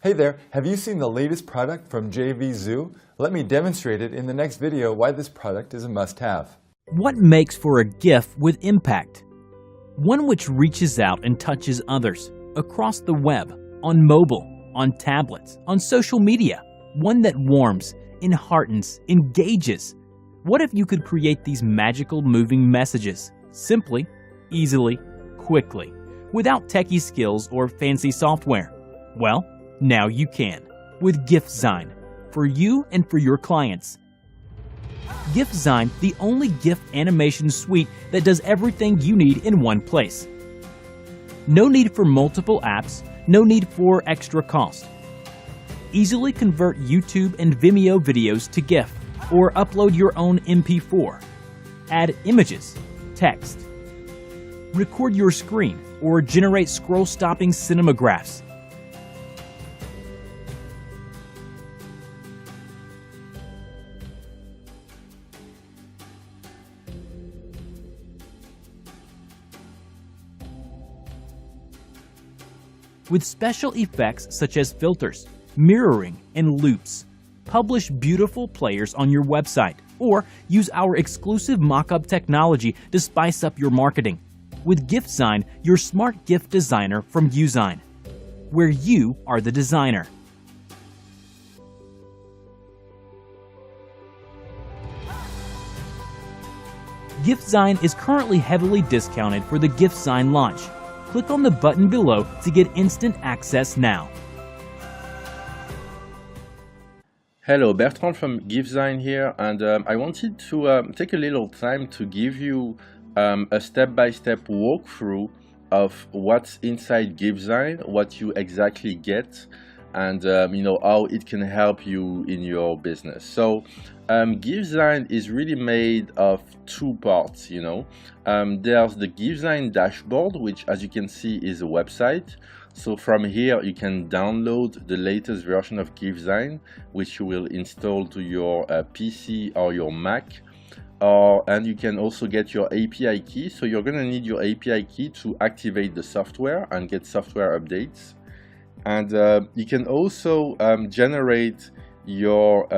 Hey there, have you seen the latest product from Gifzign? Let me demonstrate it in the next video why this product is a must-have. What makes for a GIF with impact? One which reaches out and touches others, across the web, on mobile, on tablets, on social media. One that warms, enheartens, engages. What if you could create these magical moving messages, simply, easily, quickly, without techie skills or fancy software? Well, now you can, with Gifzign, for you and for your clients. Gifzign, the only GIF animation suite that does everything you need in one place. No need for multiple apps, no need for extra cost. Easily convert YouTube and Vimeo videos to GIF, or upload your own MP4. Add images, text. Record your screen, or generate scroll-stopping cinemagraphs. With special effects such as filters, mirroring, and loops. Publish beautiful players on your website, or use our exclusive mockup technology to spice up your marketing. With Gifzign, your smart GIF designer from Gifzign, where you are the designer. Gifzign is currently heavily discounted for the Gifzign launch. Click on the button below to get instant access now. Hello, Bertrand from Gifzign here, and I wanted to take a little time to give you a step-by-step walkthrough of what's inside Gifzign, what you exactly get, and how it can help you in your business. So Gifzign is really made of two parts. There's the Gifzign dashboard, which, as you can see, is a website. So from here you can download the latest version of Gifzign, which you will install to your PC or your Mac. And you can also get your API key. So you're going to need your API key to activate the software and get software updates. And you can also generate your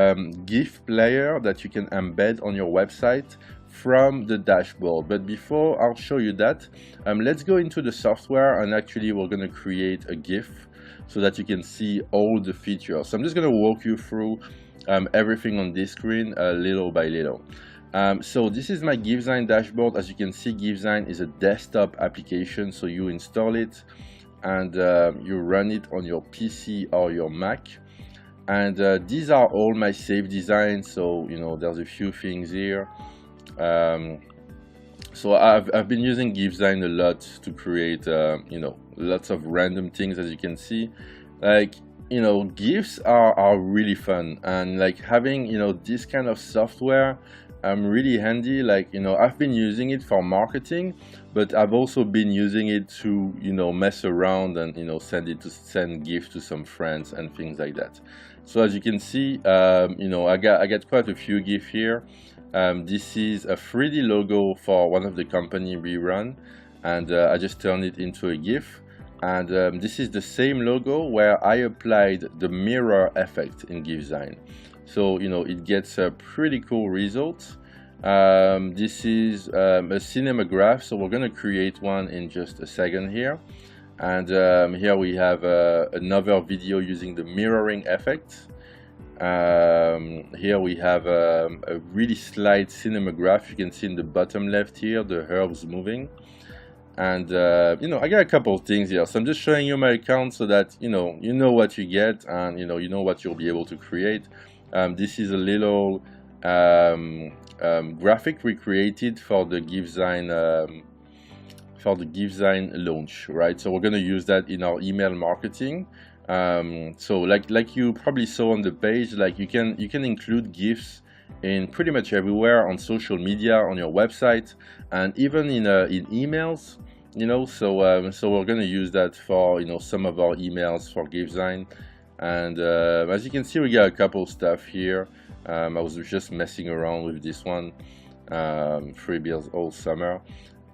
GIF player that you can embed on your website from the dashboard. But before I'll show you that, let's go into the software, and actually we're going to create a GIF so that you can see all the features. So I'm just going to walk you through everything on this screen little by little. So this is my Gifzign dashboard. As you can see, Gifzign is a desktop application, so you install it and you run it on your PC or your Mac. And these are all my saved designs, so there's a few things here. So I've been using Gifzign a lot to create lots of random things. As you can see, GIFs are really fun, and having this kind of software really handy. I've been using it for marketing, but I've also been using it to mess around and send GIFs to some friends and things like that. So as you can see, I got quite a few GIFs here. This is a 3D logo for one of the company we run, and I just turned it into a GIF. And this is the same logo where I applied the mirror effect in Gifzign. So it gets a pretty cool result. This is a cinemograph, so we're going to create one in just a second here. And here we have another video using the mirroring effect. Here we have a really slight cinematograph. You can see in the bottom left here the herbs moving. And I got a couple of things here, so I'm just showing you my account so that you know what you get, and you know what you'll be able to create. This is a little graphic we created for the Gifzign launch, right? So we're going to use that in our email marketing. So like you probably saw on the page, you can include GIFs in pretty much everywhere, on social media, on your website, and even in emails. So we're going to use that for some of our emails for Gifzign. And as you can see, we got a couple stuff here. I was just messing around with this one, 3 beers all summer.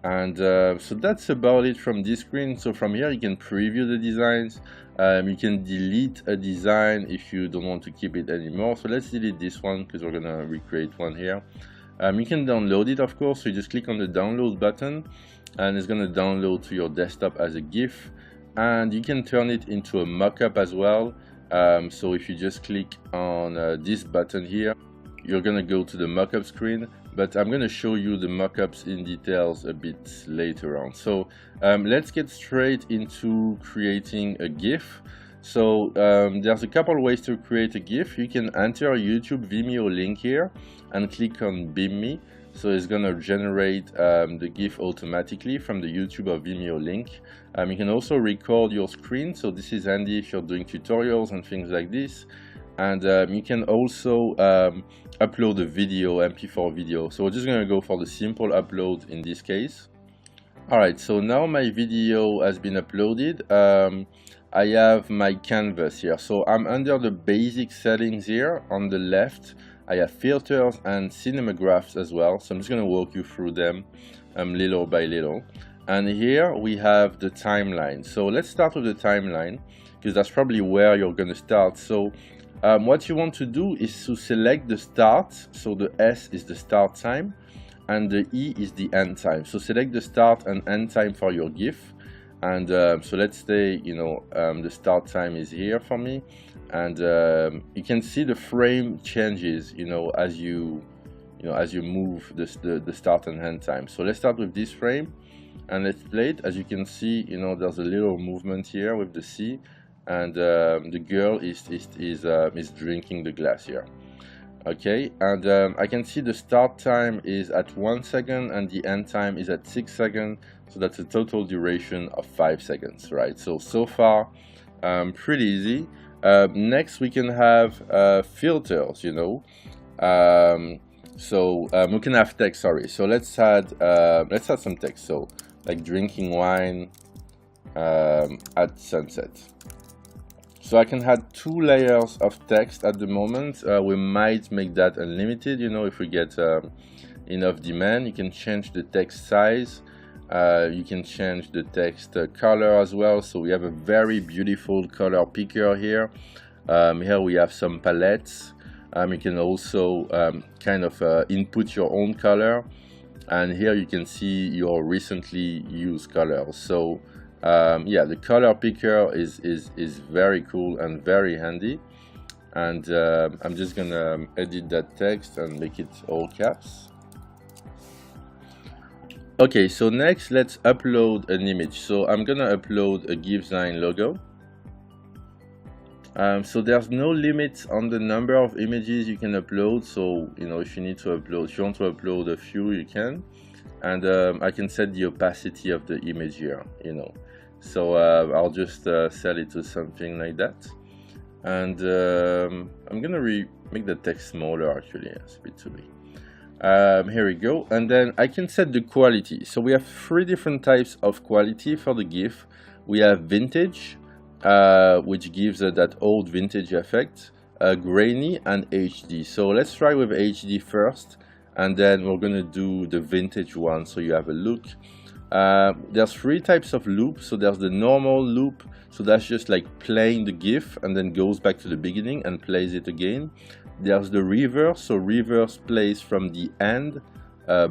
And so that's about it from this screen. So from here you can preview the designs. You can delete a design if you don't want to keep it anymore. So let's delete this one because we're gonna recreate one here. You can download it, of course. So you just click on the download button and it's gonna download to your desktop as a GIF. And you can turn it into a mockup as well. So if you just click on this button here, you're gonna go to the mockup screen, but I'm gonna show you the mockups in details a bit later on. So let's get straight into creating a GIF. So there's a couple ways to create a GIF. You can enter a YouTube Vimeo link here and click on Beam Me. So it's gonna generate the GIF automatically from the YouTube or Vimeo link. You can also record your screen. So this is handy if you're doing tutorials and things like this. And you can also upload a video, MP4 video. So we're just gonna go for the simple upload in this case. All right, so now my video has been uploaded. I have my canvas here. So I'm under the basic settings here on the left. I have filters and cinemagraphs as well. So I'm just gonna walk you through them little by little. And here we have the timeline. So let's start with the timeline because that's probably where you're gonna start. So what you want to do is to select the start. So the S is the start time and the E is the end time. So select the start and end time for your GIF. And so let's say, the start time is here for me. And you can see the frame changes, as you move the start and end time. So let's start with this frame and let's play it. As you can see, there's a little movement here with the C. And the girl is drinking the glass here. Okay, and I can see the start time is at 1 second and the end time is at 6 seconds. So that's a total duration of 5 seconds, right? So far, pretty easy. Next, we can have filters, we can have text. Sorry. So let's add some text. So like drinking wine at sunset. So I can add 2 layers of text at the moment. We might make that unlimited, if we get enough demand. You can change the text size. You can change the text color as well. So we have a very beautiful color picker here. Here we have some palettes. You can also input your own color. And here you can see your recently used colors. So yeah, the color picker is very cool and very handy. And I'm just gonna edit that text and make it all caps. Okay, so next let's upload an image. So I'm gonna upload a Gifzign logo. So there's no limit on the number of images you can upload. So if you want to upload a few, you can. And I can set the opacity of the image here, So I'll just set it to something like that. And I'm gonna make the text smaller actually. It's a bit too big. Here we go. And then I can set the quality. So we have 3 different types of quality for the GIF. We have vintage, which gives that old vintage effect, grainy, and HD. So let's try with HD first, and then we're gonna do the vintage one so you have a look. There's 3 types of loop. So there's the normal loop, so that's just like playing the GIF and then goes back to the beginning and plays it again. There's the reverse, so reverse plays from the end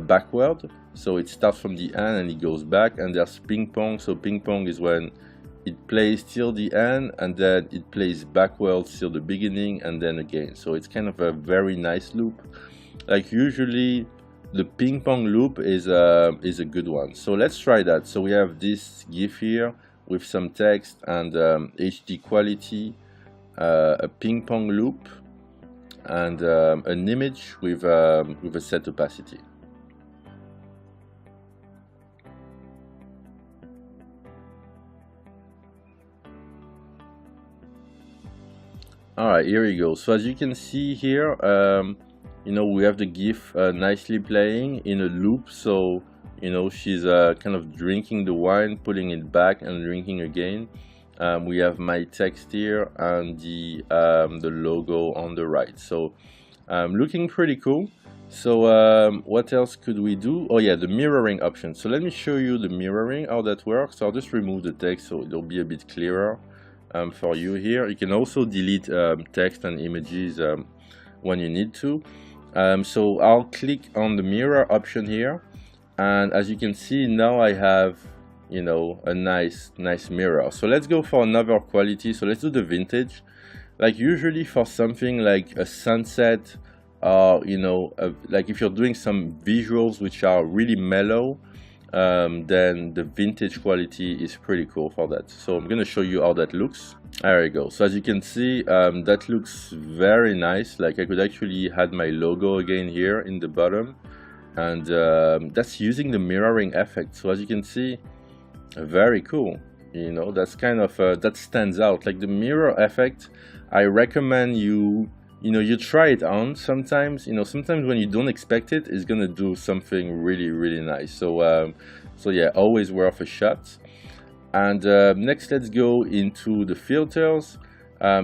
backward, so it starts from the end and it goes back. And there's ping pong, so ping pong is when it plays till the end and then it plays backwards till the beginning and then again. So it's kind of a very nice loop. Like usually the ping pong loop is a good one. So let's try that. So we have this GIF here with some text and HD quality, a ping pong loop, and an image with a set opacity. All right, here we go. So as you can see here, we have the GIF nicely playing in a loop. So she's kind of drinking the wine, putting it back and drinking again. We have my text here and the logo on the right. So Looking pretty cool. So what else could we do? Oh yeah, the mirroring option. So let me show you the mirroring, how that works. So I'll just remove the text so it'll be a bit clearer for you here. You can also delete text and images when you need to. So I'll click on the mirror option here, and as you can see, now I have, you know, a nice mirror. So let's go for another quality. So let's do the vintage. Like usually for something like a sunset, you know, like if you're doing some visuals which are really mellow, then the vintage quality is pretty cool for that. So I'm gonna show you how that looks. There you go. So as you can see, that looks very nice. Like I could actually add my logo again here in the bottom, and that's using the mirroring effect. So as you can see, very cool. You know, that's kind of that stands out. Like the mirror effect, I recommend you try it on sometimes. You know, sometimes when you don't expect it, it's gonna do something really nice. So so yeah, always worth a shot. And next, let's go into the filters.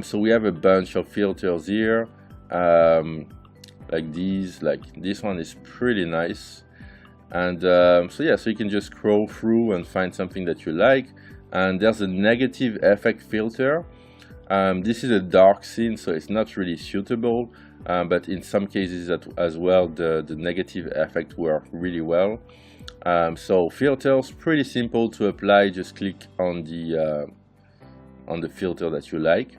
So we have a bunch of filters here, like these. Like this one is pretty nice. And so yeah, so you can just scroll through and find something that you like. And there's a negative effect filter. This is a dark scene, so it's not really suitable, but in some cases as well, the negative effect works really well. So filters, pretty simple to apply. Just click on the filter that you like.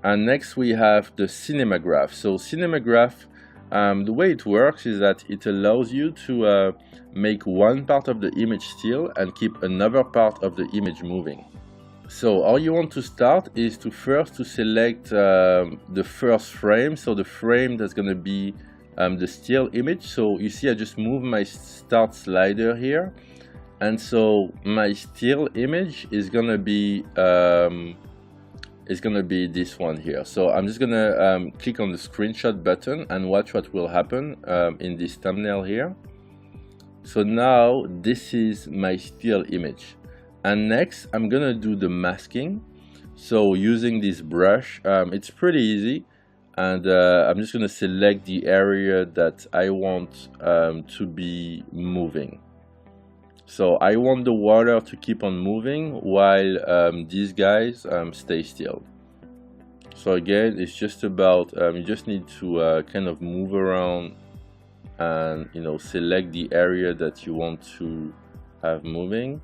And next we have the Cinemagraph. So Cinemagraph, the way it works is that it allows you to make one part of the image still and keep another part of the image moving. So all you want to start is to first select the first frame. So the frame that's going to be the still image. So you see I just move my start slider here, and so my still image is going to be this one here. So I'm just going to click on the screenshot button and watch what will happen in this thumbnail here. So now this is my still image. And next, I'm gonna do the masking. So using this brush, it's pretty easy. And I'm just gonna select the area that I want to be moving. So I want the water to keep on moving while these guys stay still. So again, it's just about, you just need to kind of move around and, you know, select the area that you want to have moving.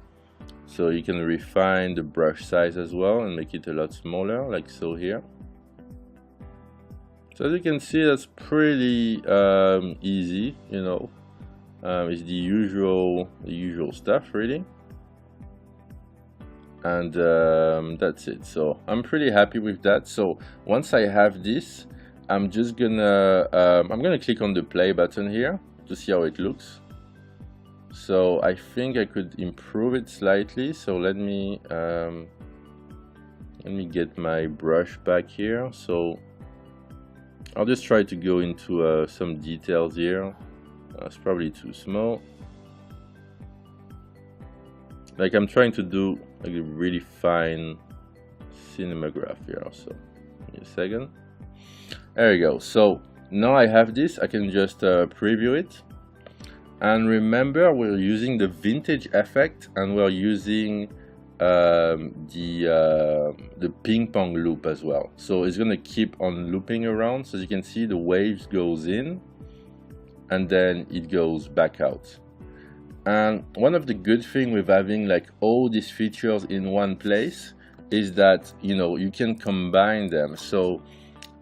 So you can refine the brush size as well and make it a lot smaller, like so here. So as you can see, that's pretty easy, you know. It's the usual stuff really. And that's it. So I'm pretty happy with that. So once I have this, I'm just gonna click on the play button here to see how it looks. So I think I could improve it slightly. So let me get my brush back here. So I'll just try to go into some details here. It's probably too small. Like I'm trying to do like a really fine cinematograph here. So give me a second. There you go. So now I have this. I can just preview it. And remember, we're using the vintage effect, and we're using the ping pong loop as well. So it's gonna keep on looping around. So as you can see, the waves goes in, and then it goes back out. And one of the good things with having like all these features in one place is that, you know, you can combine them. So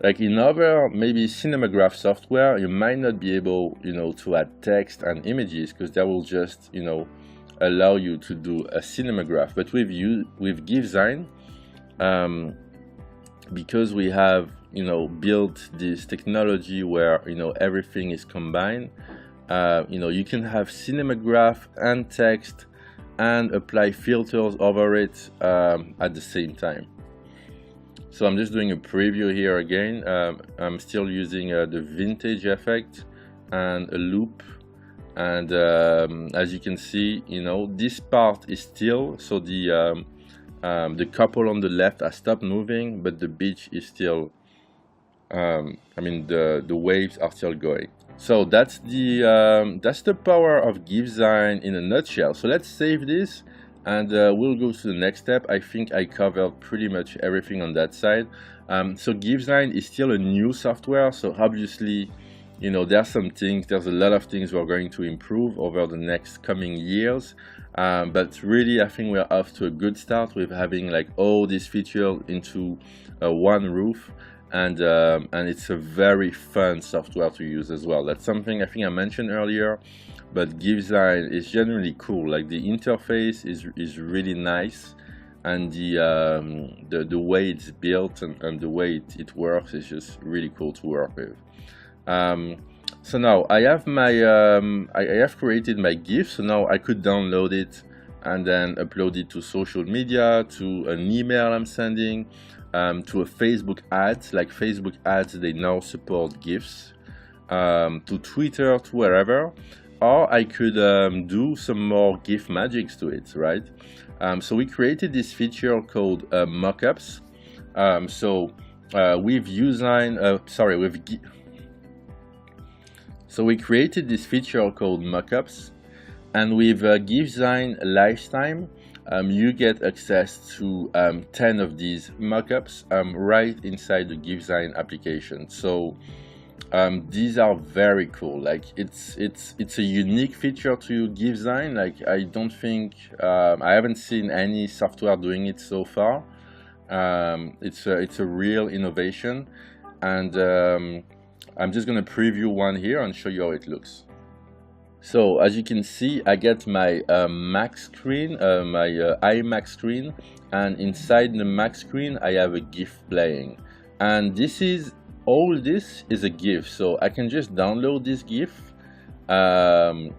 like in other maybe Cinemagraph software, you might not be able, you know, to add text and images because that will just, you know, allow you to do a Cinemagraph. But with Gifzign, because we have, you know, built this technology where, you know, everything is combined, you know, you can have Cinemagraph and text and apply filters over it at the same time. So I'm just doing a preview here again. I'm still using the vintage effect and a loop. And as you can see, you know, this part is still, so the couple on the left has stopped moving, but the beach is still I mean, the waves are still going. So that's the power of Gifzign in a nutshell. So let's save this, and we'll go to the next step. I think I covered pretty much everything on that side. So Gifzign is still a new software, so obviously, you know, there's a lot of things we're going to improve over the next coming years. But really, I think we're off to a good start with having like all these features into one roof. And it's a very fun software to use as well. That's something I think I mentioned earlier, but Gifzign is generally cool. Like the interface is really nice, and the way it's built and the way it works is just really cool to work with. So now I have my I have created my GIF, so now I could download it and then upload it to social media, to an email I'm sending, to a Facebook ads. Like Facebook ads, they now support GIFs, to Twitter, to wherever. Or I could do some more GIF magics to it, right? So we created this feature called Mockups. With Gifzign, so we created this feature called Mockups, and with Gifzign Lifetime, you get access to 10 of these mockups right inside the Gifzign application. So these are very cool. Like it's a unique feature to Gifzign. Like I don't think I haven't seen any software doing it so far. It's a real innovation, and I'm just gonna preview one here and show you how it looks. So as you can see, I get my Mac screen, my iMac screen, and inside the Mac screen I have a GIF playing, and this is a GIF. So I can just download this GIF and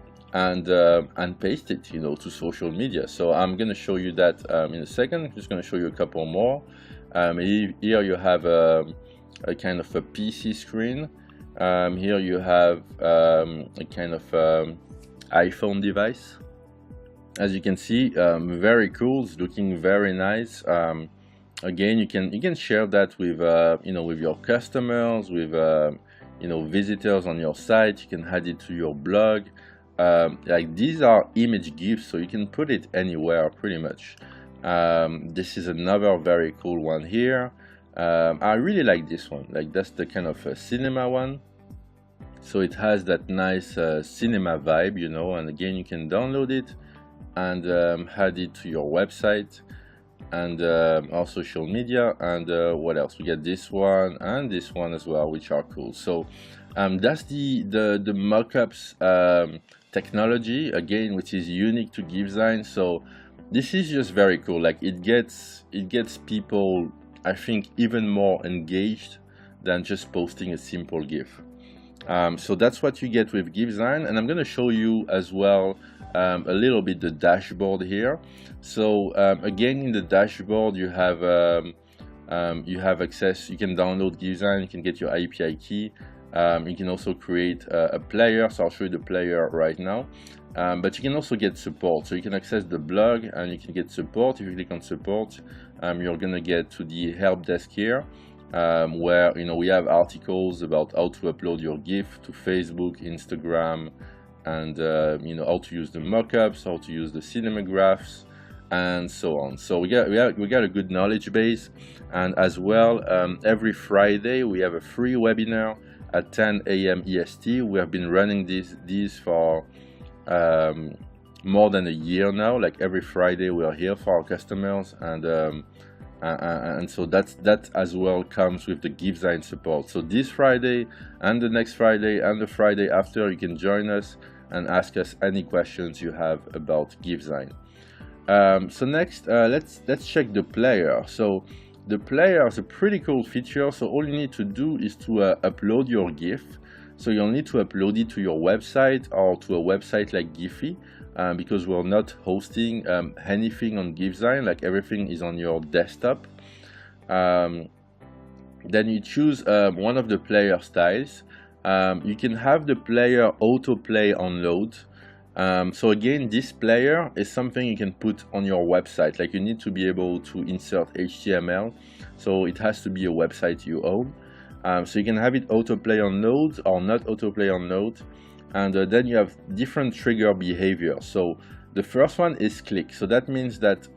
paste it, you know, to social media. So I'm gonna show you that in a second. I'm just gonna show you a couple more. Here you have a kind of a PC screen. Here you have a kind of iPhone device. As you can see, very cool. It's looking very nice. Again, you can share that with you know, with your customers, with you know, visitors on your site. You can add it to your blog. Like these are image GIFs, so you can put it anywhere pretty much. This is another very cool one here. I really like this one. Like that's the kind of cinema one, so it has that nice cinema vibe, you know. And again, you can download it and add it to your website and our social media. And what else? We get this one and this one as well, which are cool. So that's the Mockups technology, again, which is unique to Gifzign. So this is just very cool. Like it gets people, I think, even more engaged than just posting a simple GIF. So that's what you get with Gifzign, and I'm going to show you as well a little bit the dashboard here. So again, in the dashboard you have access. You can download Gifzign, you can get your API key. You can also create a player, so I'll show you the player right now. But you can also get support, so you can access the blog and you can get support. If you click on support, you're gonna get to the help desk here, where, you know, we have articles about how to upload your GIF to Facebook, Instagram, and you know, how to use the mockups, how to use the cinemagraphs, and so on. So we got a good knowledge base. And as well, every Friday we have a free webinar at 10 a.m. EST. We have been running these for more than a year now. Like every Friday we are here for our customers, and so that as well comes with the Gifzign support. So this Friday and the next Friday and the Friday after, you can join us and ask us any questions you have about Gifzign. So next, let's check the player. So the player is a pretty cool feature. So all you need to do is to upload your GIF. So you'll need to upload it to your website or to a website like Giphy, because we're not hosting anything on Gifzign. Like everything is on your desktop. Then you choose one of the player styles. You can have the player autoplay on load. So again, this player is something you can put on your website. Like you need to be able to insert HTML, so it has to be a website you own. So you can have it autoplay on node or not autoplay on node. And then you have different trigger behavior. So the first one is click. So that means that,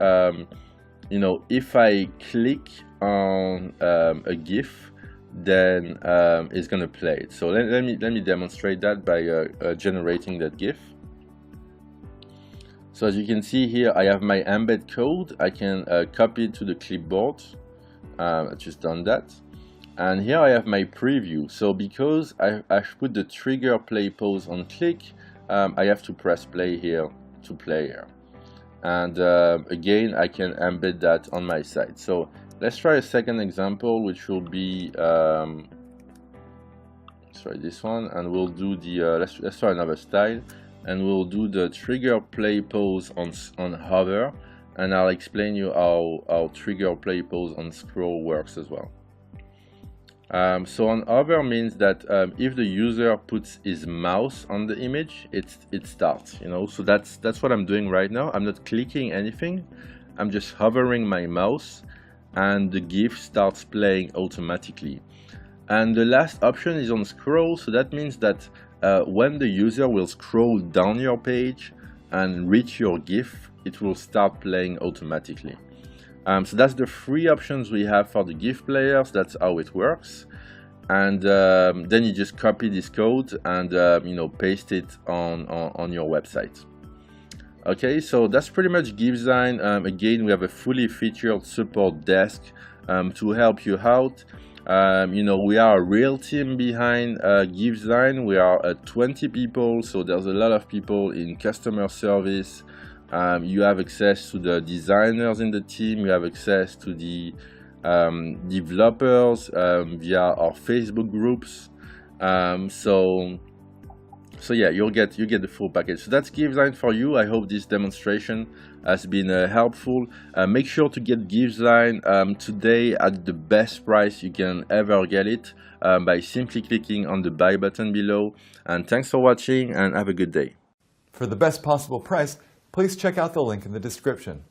you know, if I click on a GIF, then it's going to play it. So let me demonstrate that by generating that GIF. So as you can see here, I have my embed code. I can copy it to the clipboard. I've just done that. And here I have my preview. So because I've put the trigger play pause on click, I have to press play here to play here. And again, I can embed that on my site. So let's try a second example, which will be, let's try this one, and we'll do the, let's try another style, and we'll do the trigger play pause on hover, and I'll explain you how trigger play pause on scroll works as well. So on hover means that if the user puts his mouse on the image, it starts, you know. So that's what I'm doing right now. I'm not clicking anything. I'm just hovering my mouse and the GIF starts playing automatically. And the last option is on scroll. So that means that when the user will scroll down your page and reach your GIF, it will start playing automatically. So that's the three options we have for the GIF players. That's how it works. And then you just copy this code and you know, paste it on your website. Okay, so that's pretty much Gifzign. Again, we have a fully featured support desk to help you out. You know, we are a real team behind Gifzign. We are 20 people, so there's a lot of people in customer service. You have access to the designers in the team. You have access to the developers via our Facebook groups. So yeah, you get the full package. So that's Gifzign for you. I hope this demonstration has been helpful. Make sure to get Gifzign today at the best price you can ever get it by simply clicking on the buy button below. And thanks for watching and have a good day. For the best possible price, please check out the link in the description.